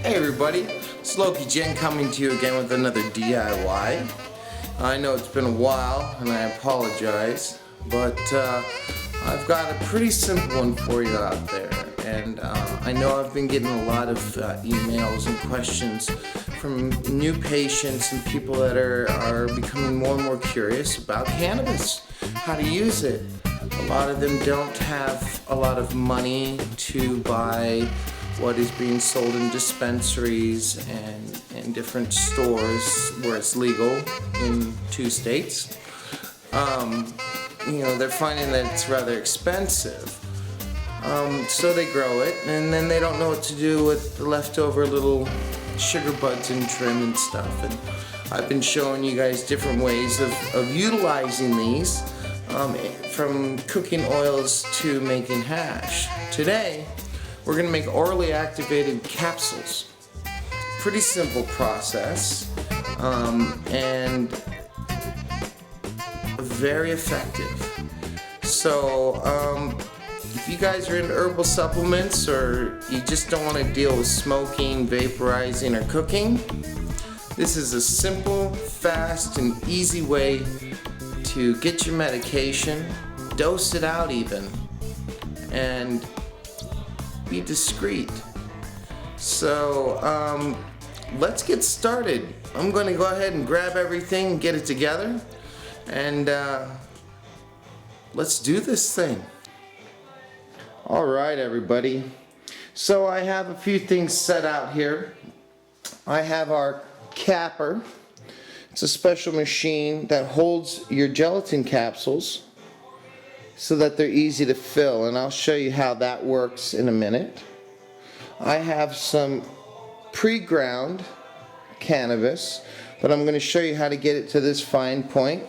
Hey everybody, it's Loki Jen coming to you again with another DIY. I know it's been a while and I apologize, but I've got a pretty simple one for you out there. And I know I've been getting a lot of emails and questions from new patients and people that are becoming more and more curious about cannabis, how to use it. A lot of them don't have a lot of money to buy what is being sold in dispensaries and in different stores where it's legal in 2 states. They're finding that it's rather expensive. So they grow it and then they don't know what to do with the leftover little sugar buds and trim and stuff. And I've been showing you guys different ways of utilizing these, from cooking oils to making hash. Today, we're going to make orally activated capsules. Pretty simple process, and very effective. So, if you guys are into herbal supplements or you just don't want to deal with smoking, vaporizing, or cooking, this is a simple, fast, and easy way to get your medication, dose it out even, and be discreet. So let's get started. I'm going to go ahead and grab everything and get it together, and let's do this thing. Alright everybody, so I have a few things set out here. I have our capper. It's a special machine that holds your gelatin capsules so that they're easy to fill, and I'll show you how that works in a minute. I have some pre-ground cannabis, but I'm going to show you how to get it to this fine point,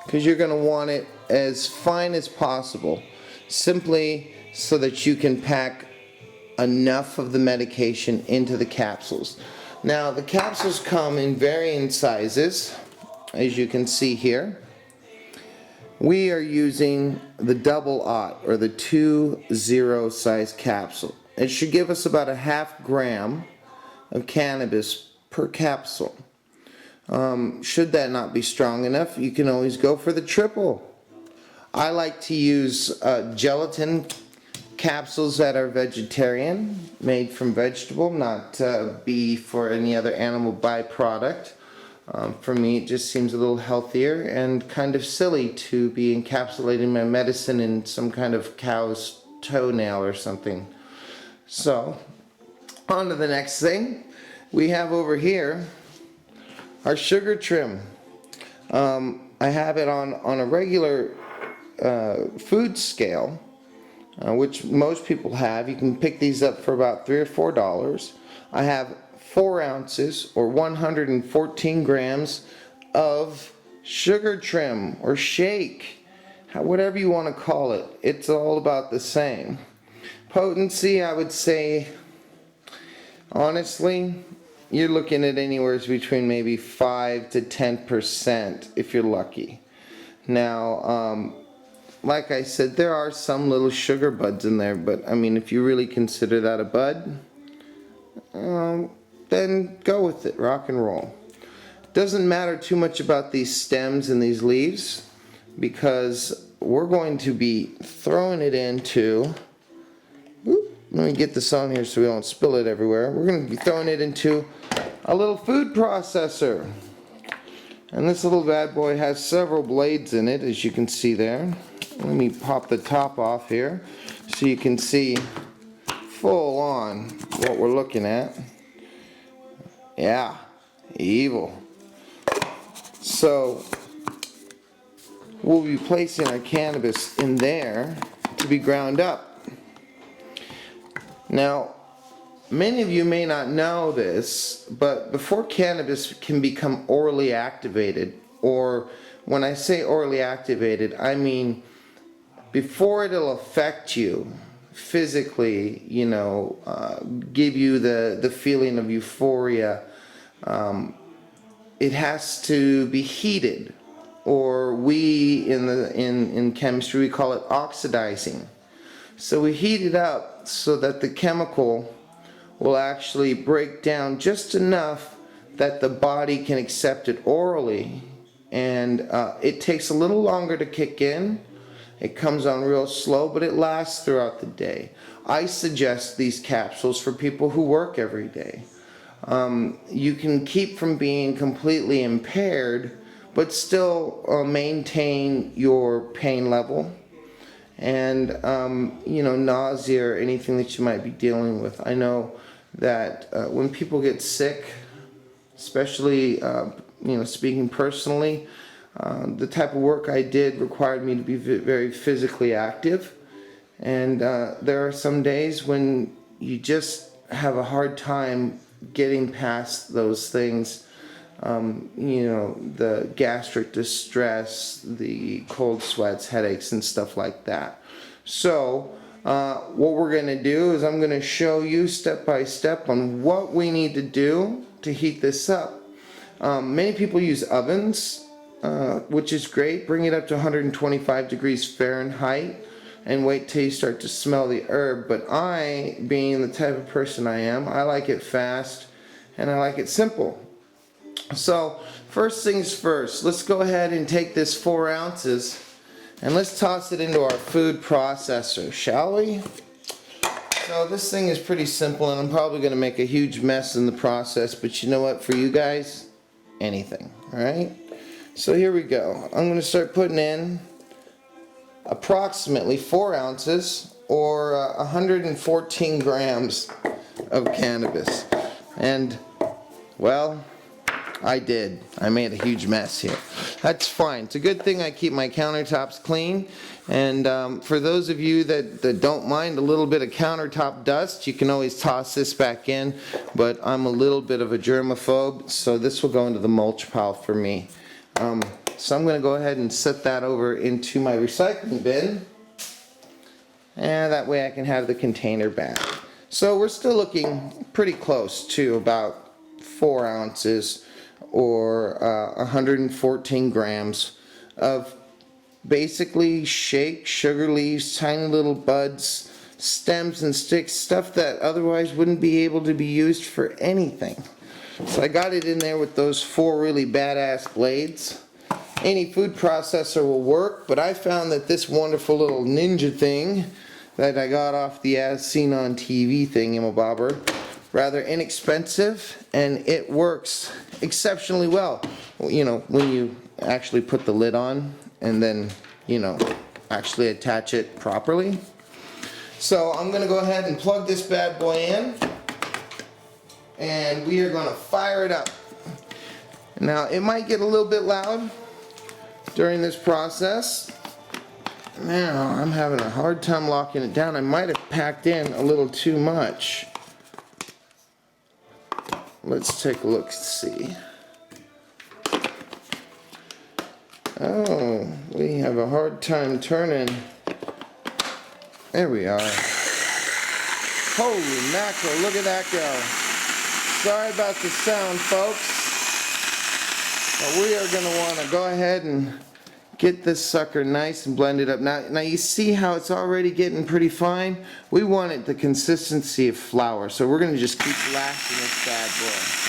because you're going to want it as fine as possible, simply so that you can pack enough of the medication into the capsules. Now the capsules come in varying sizes, as you can see here. We are using the double-aught, or the 2-0 size capsule. It should give us about 1/2 gram of cannabis per capsule. Should that not be strong enough, you can always go for the triple. I like to use gelatin capsules that are vegetarian, made from vegetable, not beef or any other animal byproduct. For me, it just seems a little healthier and kind of silly to be encapsulating my medicine in some kind of cow's toenail or something. So, on to the next thing. We have over here our sugar trim. I have it on a regular food scale, which most people have. You can pick these up for about $3 or $4. I have 4 ounces or 114 grams of sugar trim or shake, whatever you want to call it. It's all about the same. Potency, I would say, honestly, you're looking at anywhere between maybe 5 to 10% if you're lucky. Now, like I said, there are some little sugar buds in there, but I mean, if you really consider that a bud, then go with it, rock and roll. Doesn't matter too much about these stems and these leaves, because we're going to be throwing it into, let me get this on here so we don't spill it everywhere. We're going to be throwing it into a little food processor. And this little bad boy has several blades in it, as you can see there. Let me pop the top off here so you can see full on what we're looking at. Yeah, evil. So we'll be placing our cannabis in there to be ground up. Now, many of you may not know this, but before cannabis can become orally activated, or when I say orally activated, I mean before it'll affect you physically, give you the feeling of euphoria, it has to be heated, or we in chemistry we call it oxidizing. So we heat it up so that the chemical will actually break down just enough that the body can accept it orally, and it takes a little longer to kick in. It comes on real slow, but it lasts throughout the day. I suggest these capsules for people who work every day. You can keep from being completely impaired, but still maintain your pain level and nausea or anything that you might be dealing with. I know that when people get sick, especially speaking personally, the type of work I did required me to be very physically active, and there are some days when you just have a hard time getting past those things. The gastric distress, the cold sweats, headaches, and stuff like that. So what we're going to do is I'm going to show you step by step on what we need to do to heat this up. Many people use ovens, which is great. Bring it up to 125 degrees Fahrenheit and wait till you start to smell the herb. But I, being the type of person I am, I like it fast and I like it simple. So first things first, let's go ahead and take this 4 ounces and let's toss it into our food processor, shall we? So this thing is pretty simple, and I'm probably going to make a huge mess in the process, but you know what, for you guys, anything, alright? So here we go. I'm going to start putting in approximately 4 ounces or 114 grams of cannabis. And, well, I made a huge mess here. That's fine. It's a good thing I keep my countertops clean. And for those of you that don't mind a little bit of countertop dust, you can always toss this back in. But I'm a little bit of a germaphobe, so this will go into the mulch pile for me. So I'm going to go ahead and set that over into my recycling bin. And that way I can have the container back. So we're still looking pretty close to about 4 ounces or 114 grams of basically shake, sugar leaves, tiny little buds, stems and sticks, stuff that otherwise wouldn't be able to be used for anything. So I got it in there with those 4 really badass blades. Any food processor will work, but I found that this wonderful little ninja thing that I got off the As Seen on TV thingamabobber, rather inexpensive, and it works exceptionally well. You know, when you actually put the lid on and then, actually attach it properly. So I'm going to go ahead and plug this bad boy in, and we are going to fire it up. Now, it might get a little bit loud during this process. Now, I'm having a hard time locking it down. I might have packed in a little too much. Let's take a look and see. Oh, we have a hard time turning. There we are. Holy mackerel, look at that go. Sorry about the sound, folks. But we are going to want to go ahead and get this sucker nice and blended up. Now you see how it's already getting pretty fine? We want it the consistency of flour, so we're going to just keep lashing this bad boy.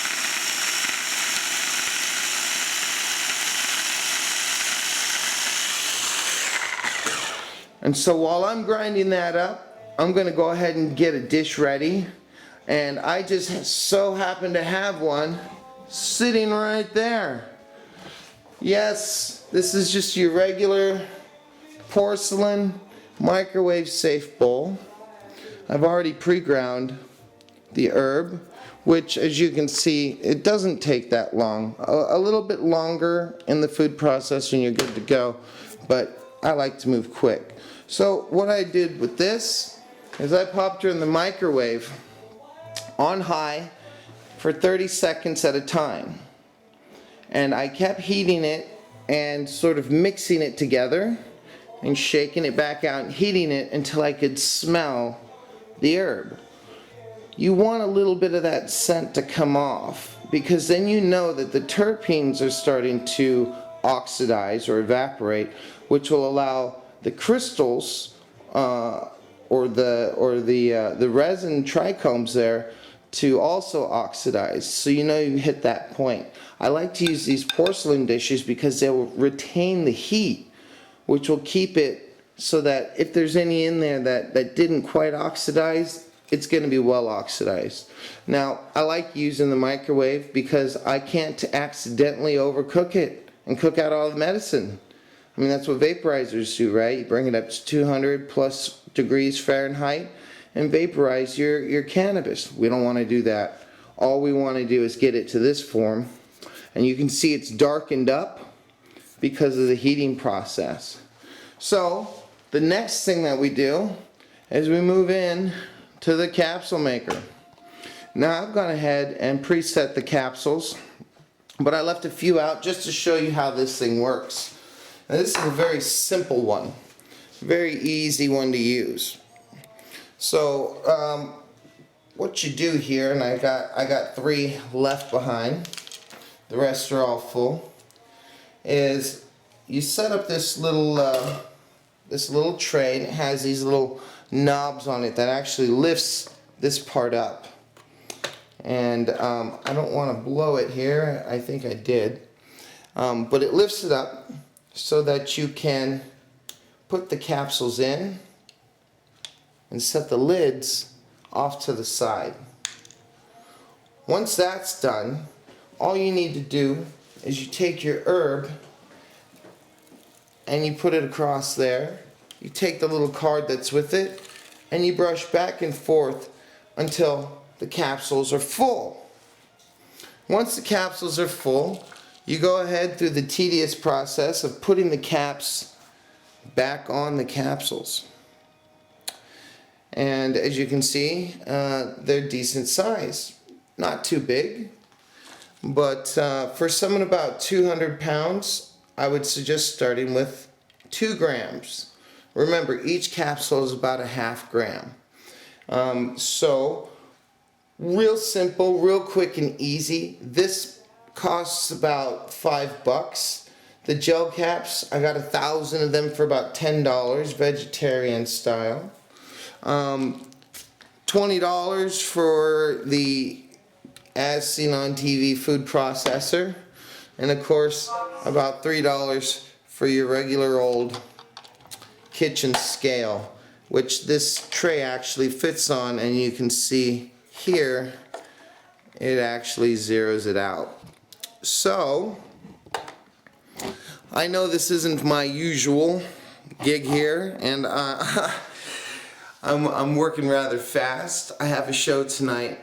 And so while I'm grinding that up, I'm going to go ahead and get a dish ready. And I just so happen to have one sitting right there. Yes, this is just your regular porcelain microwave safe bowl. I've already pre-ground the herb, which, as you can see, it doesn't take that long. A little bit longer in the food processor and you're good to go, but I like to move quick. So what I did with this is I popped her in the microwave on high for 30 seconds at a time. And I kept heating it and sort of mixing it together and shaking it back out and heating it until I could smell the herb. You want a little bit of that scent to come off, because then you know that the terpenes are starting to oxidize or evaporate, which will allow the crystals or the resin trichomes there to also oxidize, so you know you hit that point. I like to use these porcelain dishes because they will retain the heat, which will keep it so that if there's any in there that didn't quite oxidize, it's going to be well oxidized. Now, I like using the microwave because I can't accidentally overcook it and cook out all the medicine. I mean, that's what vaporizers do, right? You bring it up to 200 plus degrees Fahrenheit and vaporize your cannabis. We don't want to do that. All we want to do is get it to this form. And you can see it's darkened up because of the heating process. So, the next thing that we do is we move in to the capsule maker. Now I've gone ahead and preset the capsules, but I left a few out just to show you how this thing works. Now this is a very simple one, very easy one to use. So what you do here, and I got 3 left behind, the rest are all full, is you set up this little tray, and it has these little knobs on it that actually lifts this part up. And I don't want to blow it here, I think I did, but it lifts it up so that you can put the capsules in and set the lids off to the side. Once that's done, all you need to do is you take your herb and you put it across there. You take the little card that's with it and you brush back and forth until the capsules are full. Once the capsules are full, you go ahead through the tedious process of putting the caps back on the capsules. And as you can see, they're decent size. Not too big, but for someone about 200 pounds, I would suggest starting with 2 grams. Remember, each capsule is about a ½ gram. So, real simple, real quick and easy. This costs about $5. The gel caps, I got 1,000 of them for about $10, vegetarian style. $20 for the as seen on TV food processor, and of course about $3 for your regular old kitchen scale, which this tray actually fits on, and you can see here it actually zeroes it out. So I know this isn't my usual gig here, and I'm working rather fast. I have a show tonight,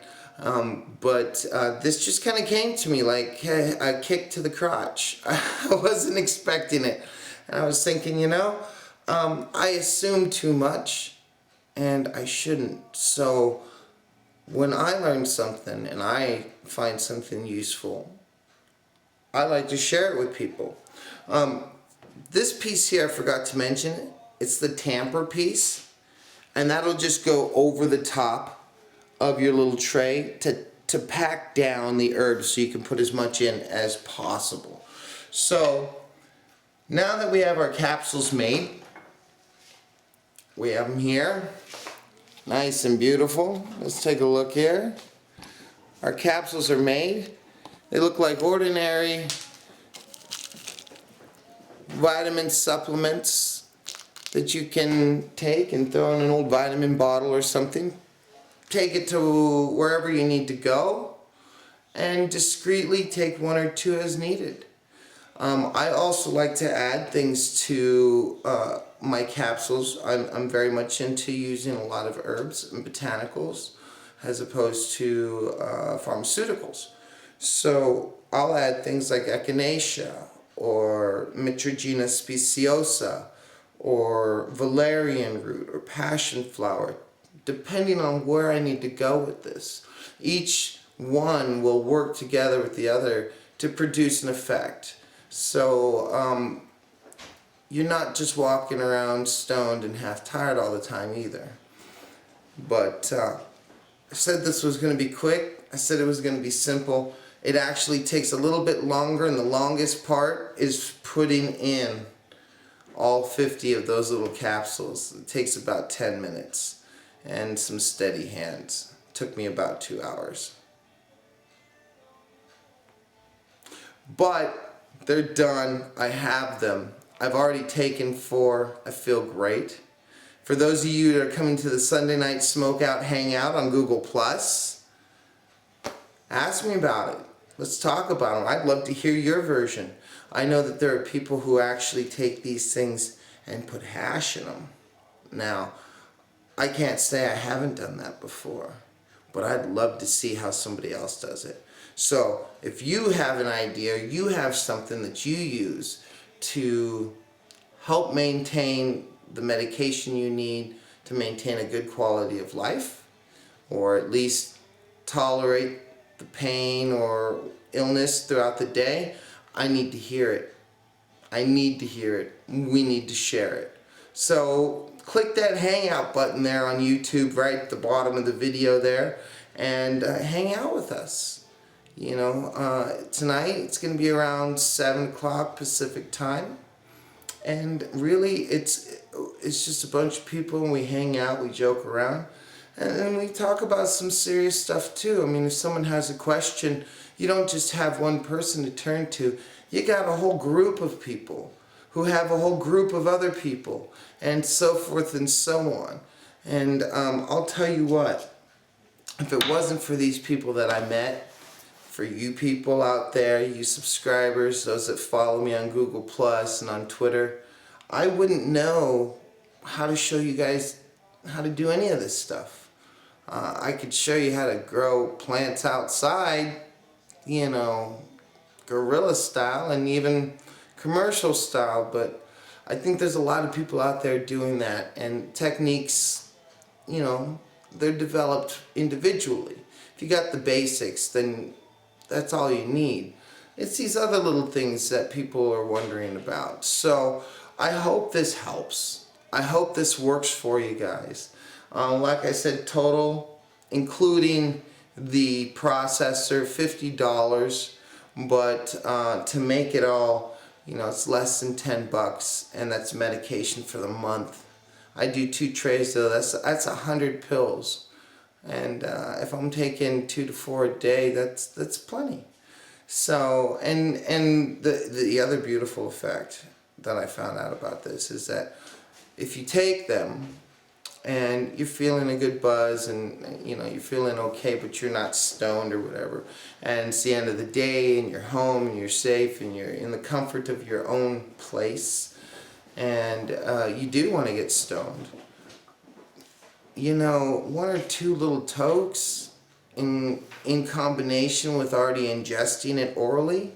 but this just kind of came to me like a kick to the crotch. I wasn't expecting it, and I was thinking, you know, I assume too much, and I shouldn't. So when I learn something and I find something useful, I like to share it with people. This piece here I forgot to mention, it's the tamper piece, and that'll just go over the top of your little tray to pack down the herbs so you can put as much in as possible. So now that we have our capsules made, we have them here, nice and beautiful. Let's take a look here. Our capsules are made. They look like ordinary vitamin supplements that you can take and throw in an old vitamin bottle or something. Take it to wherever you need to go and discreetly take 1 or 2 as needed. I also like to add things to my capsules. I'm very much into using a lot of herbs and botanicals as opposed to pharmaceuticals. So I'll add things like echinacea or Mitragina speciosa or valerian root or passion flower, depending on where I need to go with this. Each one will work together with the other to produce an effect. So you're not just walking around stoned and half tired all the time either. But I said this was going to be quick. I said it was going to be simple. It actually takes a little bit longer, and the longest part is putting in all 50 of those little capsules. It takes about 10 minutes and some steady hands. Took me about 2 hours. But they're done. I have them. I've already taken 4. I feel great. For those of you that are coming to the Sunday night smoke out hangout on Google Plus, ask me about it. Let's talk about them. I'd love to hear your version. I know that there are people who actually take these things and put hash in them. Now, I can't say I haven't done that before, but I'd love to see how somebody else does it. So if you have an idea, you have something that you use to help maintain the medication you need to maintain a good quality of life, or at least tolerate the pain or illness throughout the day, I need to hear it. I need to hear it. We need to share it. So click that hangout button there on YouTube right at the bottom of the video there, and hang out with us. You know, tonight it's going to be around 7 o'clock Pacific time, and really it's just a bunch of people, and we hang out, we joke around, and then we talk about some serious stuff too. I mean, if someone has a question, you don't just have one person to turn to. You got a whole group of people who have a whole group of other people, and so forth and so on. And I'll tell you what, if it wasn't for these people that I met, for you people out there, you subscribers, those that follow me on Google Plus and on Twitter, I wouldn't know how to show you guys how to do any of this stuff. I could show you how to grow plants outside, you know, guerrilla style and even commercial style, but I think there's a lot of people out there doing that, and techniques, you know, they're developed individually. If you got the basics, then that's all you need. It's these other little things that people are wondering about. So I hope this helps. I hope this works for you guys. Like I said, total, including the processor, $50, but to make it all, you know, it's less than 10 bucks, and that's medication for the month. I do 2 trays though, that's 100 pills. And if I'm taking 2 to 4 a day, that's plenty. So, and the other beautiful effect that I found out about this is that if you take them and you're feeling a good buzz, and you know you're feeling okay, but you're not stoned or whatever, and it's the end of the day and you're home and you're safe and you're in the comfort of your own place, and you do want to get stoned, you know, 1 or 2 little tokes in combination with already ingesting it orally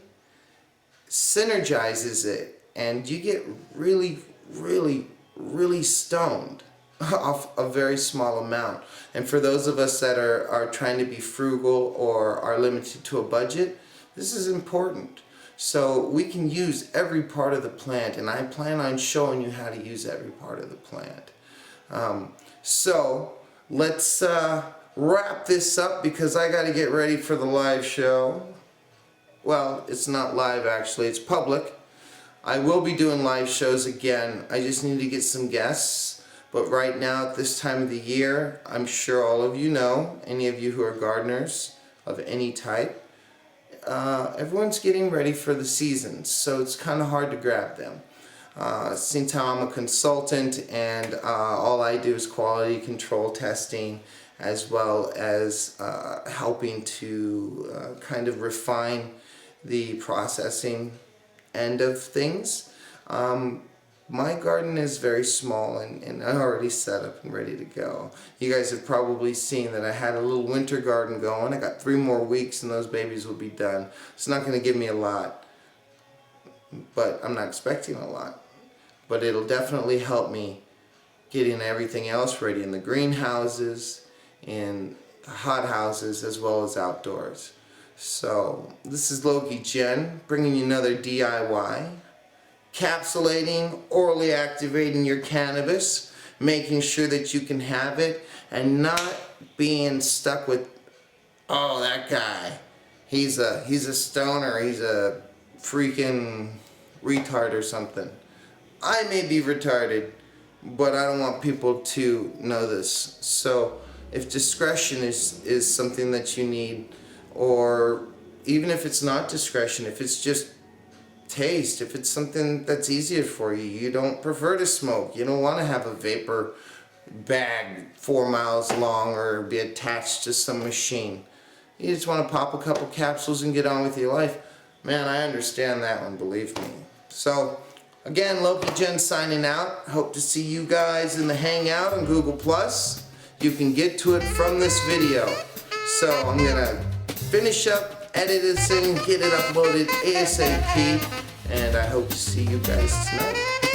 synergizes it, and you get really, really, really stoned off a very small amount. And for those of us that are trying to be frugal or are limited to a budget, this is important. So we can use every part of the plant, and I plan on showing you how to use every part of the plant. So let's wrap this up, because I got to get ready for the live show. Well, it's not live actually, it's public. I will be doing live shows again. I just need to get some guests. But right now, at this time of the year, I'm sure all of you know, any of you who are gardeners of any type, everyone's getting ready for the season, so it's kind of hard to grab them. Since I'm a consultant, and all I do is quality control testing, as well as helping to kind of refine the processing end of things. My garden is very small and already set up and ready to go. You guys have probably seen that I had a little winter garden going. I got 3 more weeks and those babies will be done. It's not going to give me a lot, but I'm not expecting a lot. But it'll definitely help me getting everything else ready in the greenhouses, in the hothouses, as well as outdoors. So this is Loki Jen bringing you another DIY. Capsulating, orally activating your cannabis, making sure that you can have it and not being stuck with, oh, that guy, he's a stoner, he's a freaking retard or something. I may be retarded, but I don't want people to know this. So if discretion is something that you need, or even if it's not discretion, if it's just taste, if it's something that's easier for you, you don't prefer to smoke, you don't want to have a vapor bag 4 miles long or be attached to some machine, you just want to pop a couple capsules and get on with your life, man, I understand that one, believe me. So again, Loki Jen signing out. Hope to see you guys in the Hangout on Google+. You can get to it from this video. So I'm gonna finish up, edit this thing, get it uploaded ASAP, and I hope to see you guys tonight.